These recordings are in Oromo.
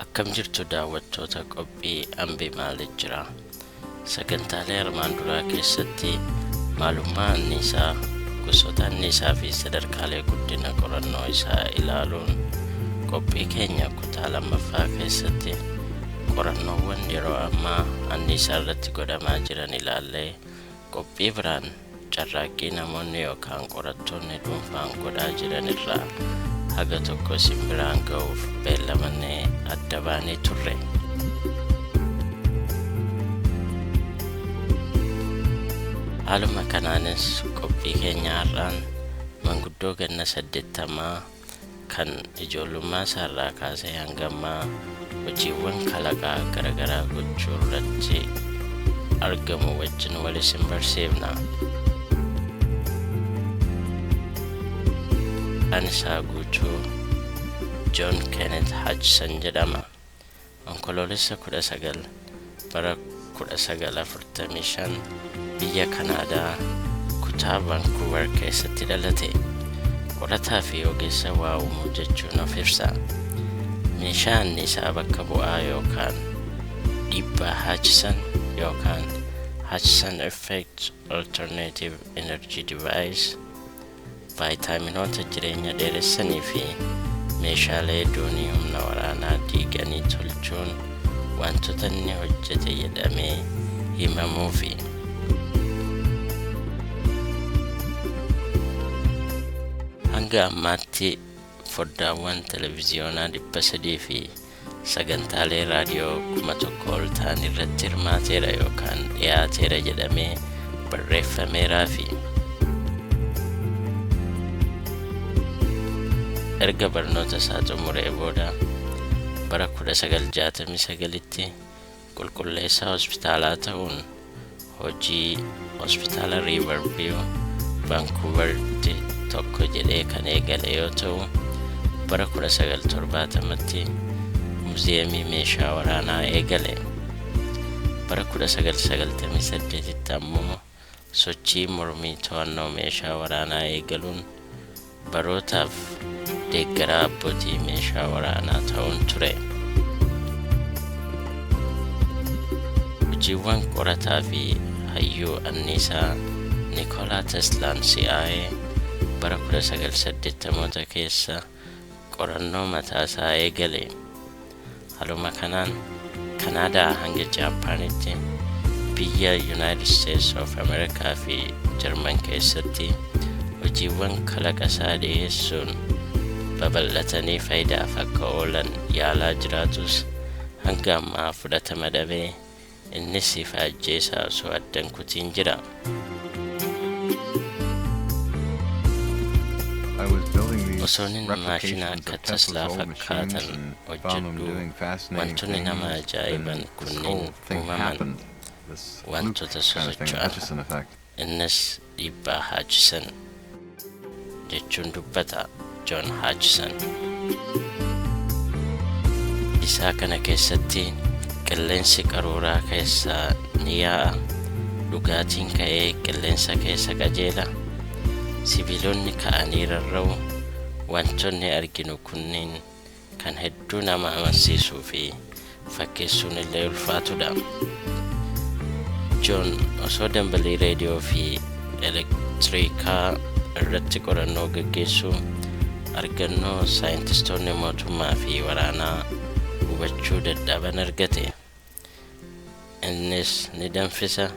Akkam jirtu daawwattoota qophii Ambi Maali Jira. Sagantaalee armaan duraa keessatti maalummaa anniisaa, gosoota anniisaa fi sadarkaalee guddina qorannoo isaa ilaaluun qophii keenya kutaa lammaffaa keessatti qorannoowwan yeroo ammaa anniisaa irratti godhamaa jiran ilaallee qophii biraan carraaqqii namoonni yookaan qorattoonni dhuunfaan godhaa jiran irraa haga tokko simbiraan ga'uuf beellamannee adda baanee turre. Haaluma kanaanis qophii keenya har'aan manguddoo ganna 80 kan ijoollummaa isaarraa kaasee hanga ammaa hojiiwwan kalaqaa garaagaraa gochuu irratti argamu wajjin wal isin barsiifna. Isaa guutuu John Hutchison jedhama. Onkoloolessa 19 bara 1945 biyya Kanaadaa kutaa Vancouver keessatti dhalate. Qorataa fi ogeessa waa uumuu jechuun of ibsa. Meeshaa anniisaa bakka bu'aa yookaan dhiibbaa Haachison yookaan Hutchison Effect Alternative Energy Device, vaayitaaminoota jireenya dheeressanii fi meeshaalee doonii humna waraanaa diiganii tolchuun wantoota inni hojjete jedhamee himamuufi. Hanga ammaatti foddaawwan televiziyoonaa 300 fi sagantaalee raadiyoo 1000 ol ta'an irratti hirmaateera yookaan dhiyaateera jedhamee barreeffameeraa fi erga barnoota isaa xumuree booda bara 1969tti qulqulleessaa hospitaalaa ta'uun hojii hospitaala Riverview Vancouver'tti tokko jedhee kan eegale yoo ta'u, bara 1970tti muuziyeemii meeshaa waraanaa eegale. Bara 1998tti ammoo sochii mormii to'annoo meeshaa waraanaa eegaluun barootaaf deeggaraa abbootii meeshaa waraanaa ta'uun ture. Hojiiwwan qorataa fi hayyuu anniisaa Nikoolaa Teslaan si'aa'ee bara 1980 keessa qorannoo mataasaa eegale. Haaluma kanaan Kanaadaa hanga Jaapaanitti, biyya United States of America fi Jarman keessatti hojiiwwan kalaqasaa dhiyeessuun babal'atanii faayidaaf akka oolan yaalaa jiraatus hanga ammaa fudhatama dhabee innis ifa ajjeesaa osoo addan kutiin jira. Osoon inni maashina akka Teslaa fakkaatan hojjedhu wantoonni nama ajaa'iban kunniin uumaman wantoota sosocho'an. Innis dhiibbaa Haachison jechuun dubbata John Hutchison. Isaa kana keessatti qilleensi qaruuraa keessaa ni yaa'a, dhugaatiin ka'ee qilleensa keessa qajeela, sibiilonni ka'anii rarra'u. Wantoonni arginu kunniin kan hedduu nama amansiisuu fi fakkeessuun illee ulfaatudha. John osoo dambalii reediyoo fi elektiriikaa irratti qorannoo gaggeessuu argannoo saayintistoonni mootummaa fi waraanaa hubachuu dadhaban argate. Innis ni danfisa,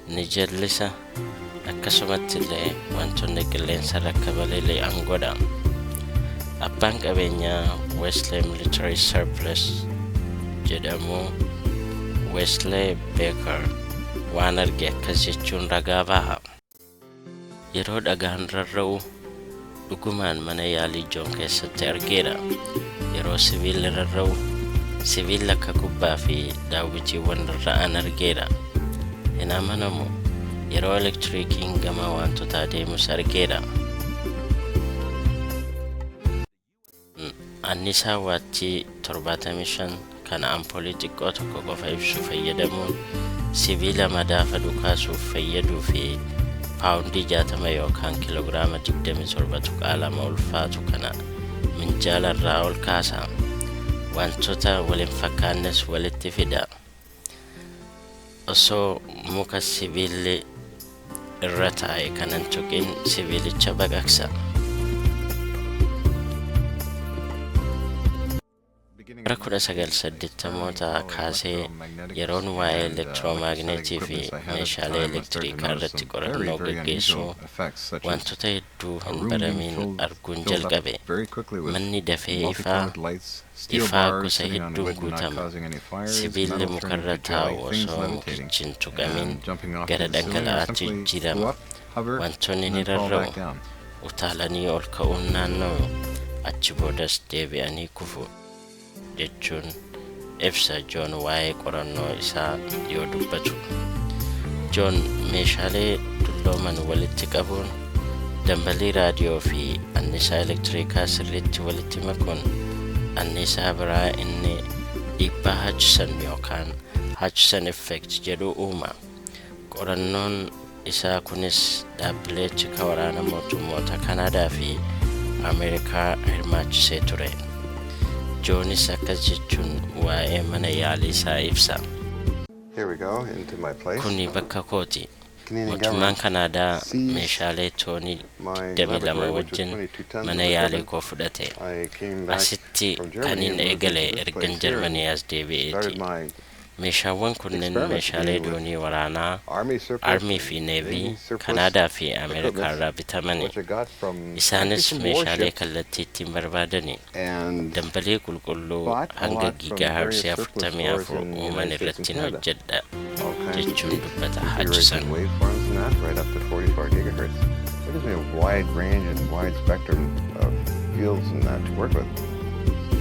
ni jallisa, akkasumatti illee wantoonni qilleensa rakka balali'an godha. Abbaan qabeenyaa Wesley Military Surplus jedhamu Wesley Baker waan arge akkas jechuun ragaa baha. Yeroo dhagaan rarra'u dhugumaan mana yaalii John keessatti argeera. Yeroo sibiilli rarra'u sibiila akka kubbaa fi daawwitiiwwan rarra'an argeera. Hin amanamu. Yeroo elektiriikiin gama wantoota adeemus argeera. Anniisaa waattii 75 kan ampoolii xiqqoo tokko qofa ibsu fayyadamuun sibiila madaafa dhukaasuuf fayyaduu fi paawundii 60 yookaan kiloogiraama 27 tuqaalama ulfaatu kana minjaala irraa ol kaasa. wantoota waliin fakkaannes walitti fida. Osoo muka sibiilli irra taa'e kanan tuqin sibiilicha baqaqsa. bara 1980 kaasee yeroon waa'ee elektiroomagneetii fi meeshaalee elektrikaa irratti qorannoo gaggeessuu wantoota hedduu hin baramiin arguun jalqabe. Manni dafee ifaa gosa hedduun guutama. Sibiilli mukarra taa'u osoo mukichi hin tuqamin gara dhangala'aatti jijjiirama. Wantoonni ni rarra'u, utaalanii ol ka'uun naanna'u, achi boodas deebi'anii kufu jechuun ibsa John waa'ee qorannoo isaa yoo dubbatu. John meeshaalee dullooman walitti qabuun dambalii raadiyoo fi annisaa elektrikaa sirriitti walitti makuun annisaa biraa inni dhiibbaa Hutchison yookaan Hutchison Effect jedhu uuma. Qorannoon isaa kunis dhaabbilee tika waraana mootummoota Kanaadaa fi Ameerikaa hirmaachisee ture. Johnis akkas jechuun waa'ee mana yaalii isaa ibsa. Kuni bakka kooti. Mootummaan Kanaadaa meeshaalee toonii 22 wajjin mana yaalii koo fudhate. Asitti kanin eegale ergan Jarmanii as deebi'eeti. Meeshaawwan kunneen meeshaalee doonii waraanaa Army fi Navy Kanaadaa fi Ameerikaa irraa bitamani. Isaanis meeshaalee kallattii ittiin barbaadani. Dambalii qulqulluu hanga giigaaherzii 44 uuman irratti hojjedha jechuun dubbata Haachison.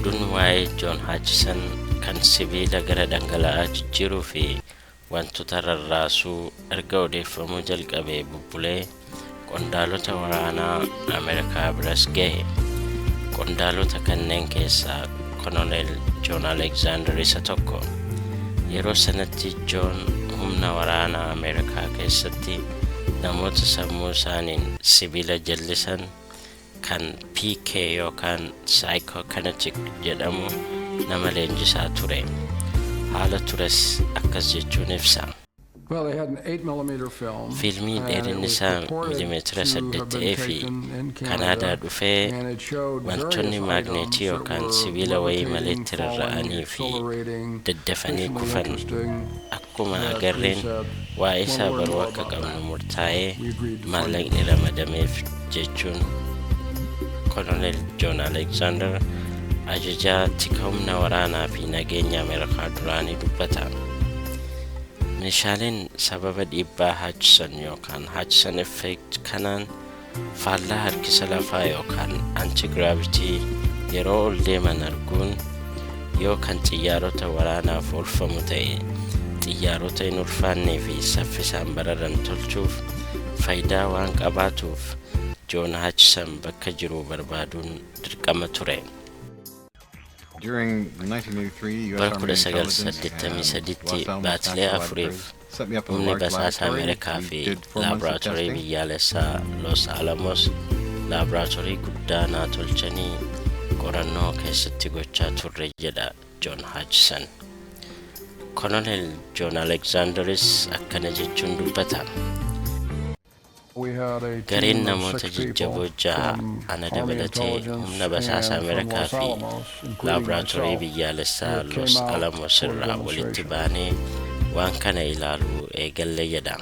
Dun waa'ee John Hutchison kan sibiila gara dhangala'aa jijjiiruu fi wantoota rarraasuu erga odeeffamuu jalqabee bubbulee qondaalota waraanaa Ameerikaa biras gahe. Qondaalota kanneen keessaa Koloneel John Alexander isa tokko. Yeroo sanatti John humna waraanaa Ameerikaa keessatti namoota sammuu isaaniin sibiila jallisan kan PK yookaan psychokinetic jedhamu nama leenjisaa ture. Haala tures akkas jechuun ibsa. Fiilmii dheerinni isaa milimeetira 8 ta'ee fi Kanaadaa dhufee wantoonni maagneetii yookaan sibiila wayii maleetti rarra'anii fi daddafanii kufan akkuma agarreen waa'ee isaa baruu akka qabnu murtaa'ee maallaqni ramadameef jechuun Koloneel John Alexander ajajaa tika humna waraanaa fi nageenya Ameerikaa duraanii dubbata. Meeshaaleen sababa dhiibbaa Haachison yookaan Haachison Effect kanaan faallaa harkisa lafaa yookaan anti-gravity yeroo ol deeman arguun yoo kan xiyyaarota waraanaaf oolfamu ta'e xiyyaarota hin ulfaannee fi saffisaan bararan tolchuuf faayidaa waan qabaatuuf John Hutchison bakka jiru barbaaduun dirqama ture. Bara 1983 baatilee afuriif humni basaasa Ameerikaa fi laaboraatoorii biyyaalessaa Los Alamos laaboraatoorii guddaa naa tolchanii qorannoo keessatti gochaa turre jedha John Hutchison. Koloneel John Alexanderis akkana jechuun dubbata. Gareen namoota jajjaboo jaha ana dabalatee humna basaasa Ameerikaa fi laaboraatoorii biyyaalessaa Los Alamos irraa walitti baanee waan kana ilaaluu eegalle jedha.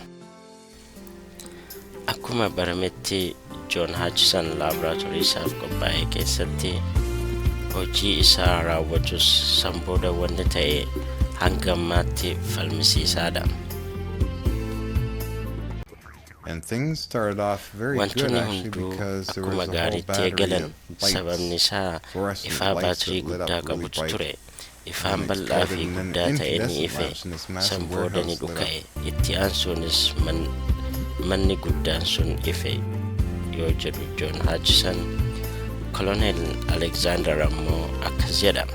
Akkuma barametti John Hutchison laaboraatoorii isaaf qophaa'e keessatti hojii isaa raawwatus sanbooda wanni ta'e hanga ammaatti falmisiisaadha. Wantoonni hunduu akkuma gaariitti eegalan sababni isaa ifaa baatirii guddaa qabutu ture. Ifaan bal'aa fi guddaa ta'e ni ife sanbooda ni dhuka'e. Itti aansuunis manni guddaan sun ife yoo jedhu John Hutchison. Koloneel Alexander ammoo akkas jedha.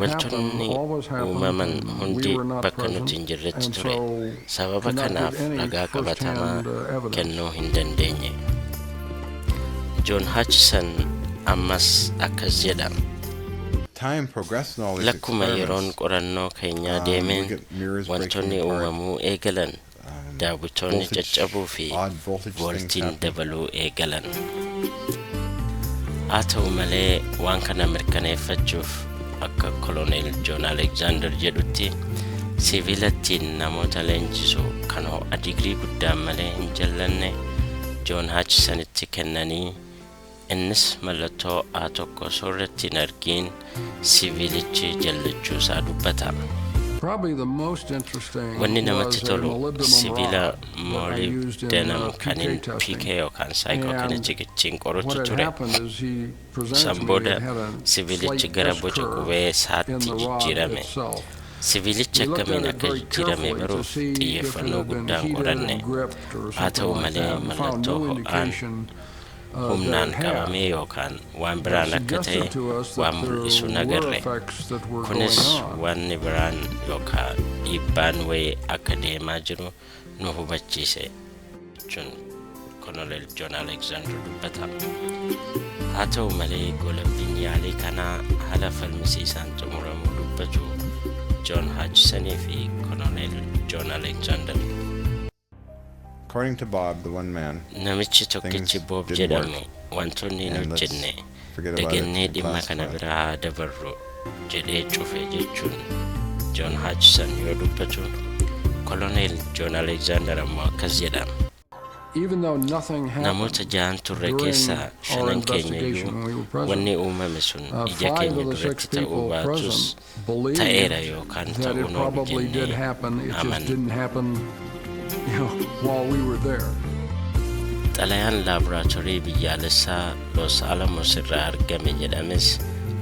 Wantoonni uumaman hundi bakka nuti hin jirretti ture. Sababa kanaaf ragaa qabatamaa kennuu hin dandeenye. John Hutchison ammas akkas jedha. time progressed in all these lakkuma yeroon experiments, qorannoo keenyaa we deemeen get mirrors breaking wantoonni apart, uumamuu eegalan daawwitoonni voltage, caccabuu fi odd voltage things vooltiin happening. dabaluu eegalan. haa ta'u malee waan kana mirkaneeffachuuf akka koloneel John Alexander jedhutti siviilattiin namoota leenjisuu kan ho'a digirii guddaan malee hin jallanne John Hutchisonitti kennanii innis mallattoo A tokko soorratti hin argiin siviilichi jallachuu isaa dubbata. Wanni namatti tolu sibiila molybdenum kanin PK yookaan psychokinetic qorutu ture. San booda sibiilichi gara boca qubee isaatti jijjiirame. Siviilichi akkamiin akka jijjiirame baruuf xiyyeeffannoo guddaan qoranne. haa ta'u malee mallattoo ho'aan humnaan qabamee yookaan waan biraan akka ta'e waan mul'isu nagarre. Kunis wanni biraan yookaan dhiibbaan wayii akka deemaa jiru nu hubachiise jechuun koloneel John Alexander dubbata. haa ta'u malee golabbiin yaalii kanaa haala falmisiisaan xumuramuu dubbatu John Hutchison fi koloneel John Alexander. According to Bob, the one man, namichi tokkichi Bob jedhamu wantoonni hin hojjenne dagannee dhimma kana biraa dabarru jedhee cufe jechuun John Hutchison yoo dubbatu koloneel John Alexander ammoo akkas jedha. namoota ja'an turre keessaa shanan keenya iyyuu wanni uumame sun ija keenya duratti ta'uu baatus ta'eera yookaan ta'uu noobu jennee amanna. xalayaan laaboraatoorii biyyaalessaa Los Alamos irraa argame jedhames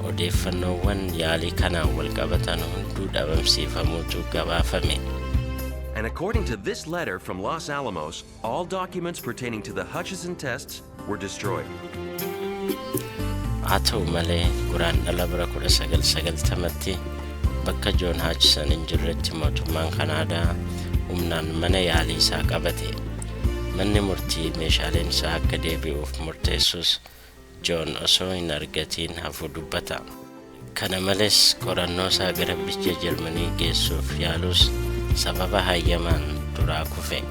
odeeffannoowwan yaalii kanaan wal qabatan hunduu dhabamsiifamuutu gabaafame. And according to this letter from Los Alamos, all documents pertaining to the Hutchison tests were destroyed. haa ta'u malee guraandhala bara 1990tti bakka John Hutchison hin jirretti mootummaan Kanaadaa humnaan mana yaalii isaa qabate. manni murtii meeshaaleen isaa akka deebi'uuf murteessus John osoo hin argatiin hafuu dubbata. kana malees qorannoo isaa gara biyya Jarmanii geessuuf yaalus sababa hayyamaan duraa kufe.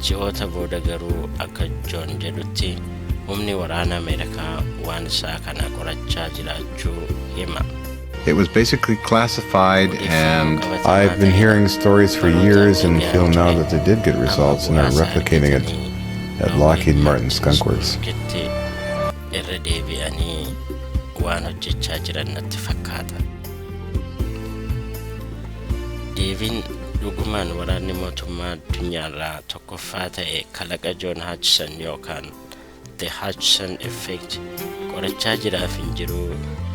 ji'oota booda garuu akka John jedhutti humni waraana Ameerikaa waan isaa kana qorachaa jiraachuu hima. it was basically classified, and I've been hearing stories for years and feel now that they did get results and are replicating it at Lockheed Martin Skunk Works. irra deebi'anii waan hojjechaa jiran natti fakkaata. deebiin dhugumaan waraanni mootummaa addunyaarraa tokkoffaa ta'e kalaqa John Hutchison yookaan The Hutchison Effect qorachaa jiraaf hin jiru.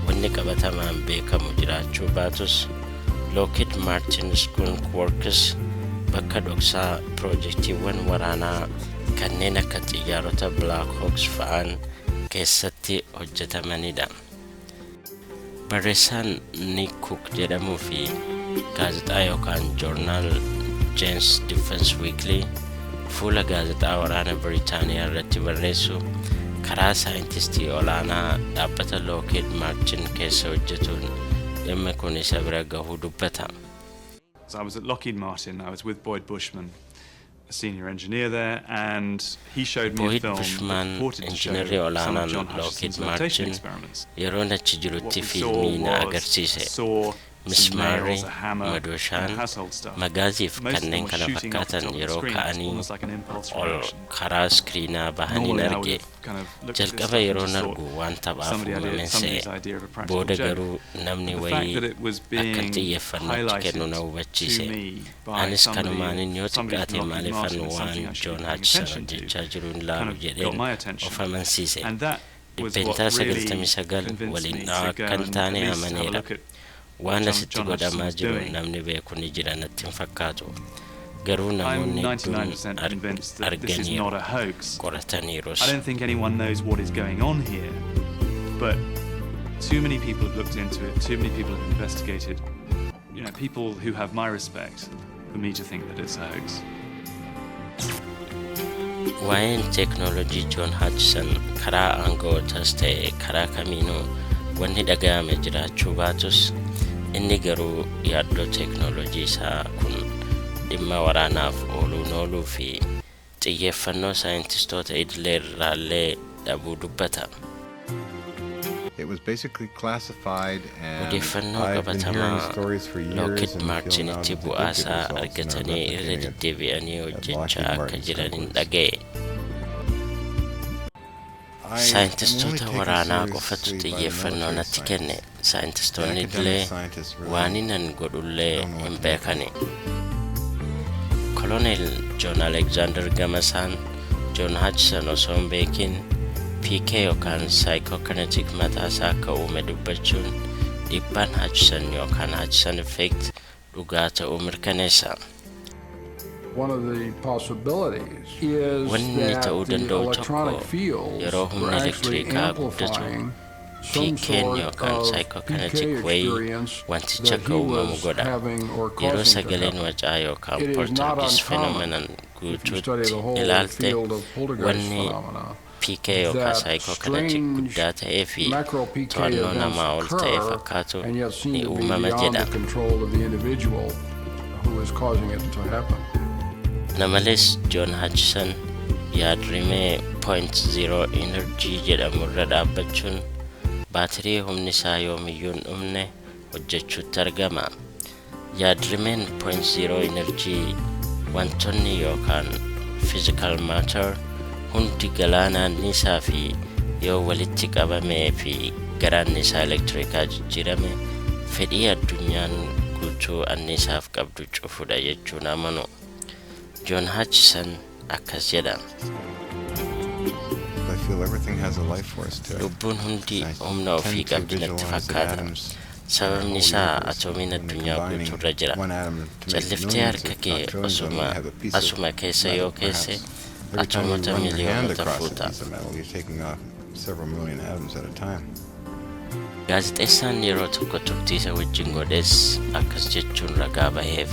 wanni qabatamaan beekamu jiraachuu baatus Lockheed Martin Skunk Works bakka dhoksaa piroojeektiiwwan waraanaa kanneen akka xiyyaarota Black Hawks fa'aan keessatti hojjetamanidha. barreessaan Nick Cook jedhamuu fi gaazexaa yookaan joornaal Jane's Defense Weekly fuula gaazexaa waraana Biriitaaniyaa irratti barreessu karaa saayintistii olaanaa dhaabbata Lockheed Martin keessa hojjetuun dhimma kun isa bira gahuu dubbata. I was at Lockheed Martin. I was with Boyd Bushman, a senior engineer there, and he showed me a film that purported to show some of John Hutchison's levitation experiments. yeroo achi jirutti fiilmii na agarsiise. mismaarri, madooshaan, magaaziif kanneen kana fakkaatan yeroo ka'anii ol karaa iskriinaa bahaniin arge. jalqaba yeroon argu waan taphaaf uumameen se'e. booda garuu namni wayii akka xiyyeeffannootti kennu na hubachiise. anis kanumaanin yoo xiqqaate maaliifan waan John Hutchison hojjechaa jiruun laalu jedheen of amansiise. dhibbeentaa 99 waliin dhawaa akkan taane amaneera. waan asitti godhamaa jiru namni beeku ni jira natti hin fakkaatu. garuu namoonni hedduun arganiiru qorataniirus. I don't think anyone knows what is going on here, but too many people have looked into it, too many people have investigated. People who have my respect for me to think that it's a hoax. waa'een teeknoolojii John Hutchison karaa aanga'ootas ta'e karaa kamiinuu wanni dhaga'ame jiraachuu baatus inni garuu yaaddoo teknoolojii isaa kun dhimma waraanaaf ooluu fi xiyyeeffannoo saayintistoota idilee irraallee dhabuu dubbata. It was basically classified, and odeeffannoo I've been hearing qabatamaa stories for years Lockheed and feel now Martinitti that they did get bu'aasaa results and are argatanii irra replicating it deddeebi'anii at hojjechaa Lockheed akka Martin jiranin Skunk dhaga'e. I am Saayintistoota only taken waraanaa qofatu seriously by the xiyyeeffannoo military natti science. kenne. The Saayintistoonni academic illee scientists really waaninan godhullee don't know hin what to make beekani. Koloneel John Alexander Gamasaan John Hutchison osoo hin beekin PK yookaan psychokinetic mataasaa akka uume dubbachuun dhiibbaan Haachison yookaan Hutchison Effect dhugaa ta'uu mirkaneessa. One of the possibilities is Wanni that ta'uu the danda'u electronic tokko fields yeroo were humna actually elektirikaa guddatu amplifying some PK'n sort yookaan of psychokinetic PK way experience wanticha that akka he uumamu was godha. having or Yeroo causing to sagaleen happen. wacaa yookaan It is not poltergeist uncommon, phenomenon if you study guutuutti the whole ilaalte field of poltergeist wanni phenomena, PK yookaan that psychokinetic strange guddaa ta'ee fi macro PK to'annoo events namaa ol ta'e occur fakkaatu and yet seem ni to be uumama beyond jedha. the control of the individual who is causing it to happen. Namales John Hutchison yaadrimee 0.0 energy jedhamu irra dhaabbachuun baatirii humni isaa yoomiyyuu hin dhumne hojjechuutti argama. Yaadrimeen 0.0 energy wantoonni yookaan physical matter hundi galaanaan isaa fi yoo walitti qabamee fi garaan isaa elektirikaa jijjiirame fedhii addunyaan guutuu annisaaf qabdu cufuudha jechuun amanu. John Hutchison akkas jedha. I feel everything has a life force to it. Lubbuun hundi I humna ofii tend to qabdi natti visualize the fakkaata. atoms Sababni of the isaa universe atoomiin and addunyaa combining guutuurra jira. one atom to make Calliftee millions, harka if kee not trillions of them, you have a piece of asuma keessa yoo metal, keesse perhaps. Every time you atoomota run your hand miliyoonota across a fuuta. piece of metal, you're taking off several million atoms at a time. Gaazexeessaan yeroo tokko turtiisa wajjin godhes akkas jechuun ragaa baheef.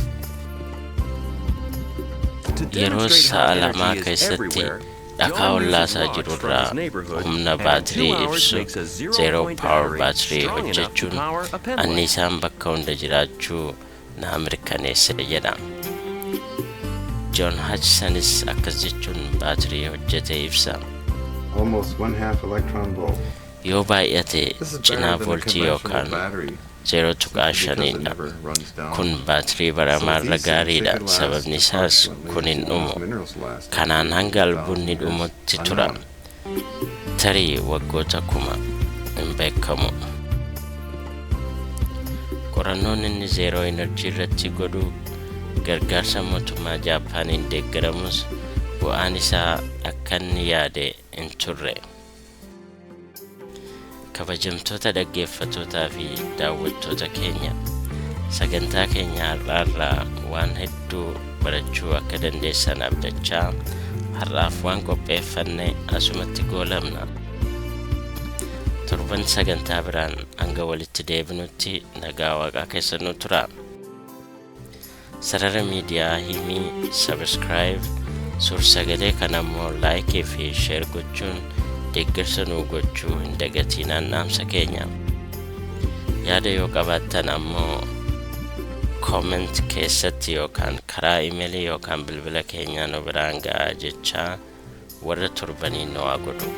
To Yeroo demonstrate sa'a how lamaa energy is keessatti everywhere, dhakaa John ollaasaa uses logs from jirurraa his neighborhood, humna and in baatirii 2 hours ibsu makes a 0 zero point power battery baatirii strong enough to hojjechuun power a pendulum. anniisaan bakka hunda jiraachuu naa mirkaneesse jedha. John Hutchisonis akkas jechuun baatirii hojjete ibsa. Almost 1/2 electron volt. Yoo baay'ate This is cinaa better than a voltii conventional yookaan battery 0.5dha. because it never runs down. Kun baatirii baramaarra gaariidha. Sababni isaas kun hin dhumu. Kanaan hanga albuunni dhumutti tura. Tarii waggoota 1000 hin beekamu. Qorannoon inni zero energy irratti godhu gargaarsa mootummaa Jaappaaniin deeggaramus bu'aan isaa akka inni yaade hin turre. Kabajamtoota dhaggeeffattootaa fi daawwattoota keenya, sagantaa keenya har'aarraa waan hedduu barachuu akka dandeessan abdachaa har'aaf waan qopheeffanne asumatti goolabna. Torban sagantaa biraan hanga walitti deebinutti nagaa waaqaa keessan nu tura. Sarara miidiyaa himii subscribe, suur-sagalee kana immoo like fi share gochuun deeggarsa nuu gochuu hin dagatinaa naamsa keenya. Yaada yoo qabaattan ammoo comment keessatti yookaan karaa emailii yookaan bilbila keenyaa nu biraan ga'aa jechaa warra turbanii nu haa godhu.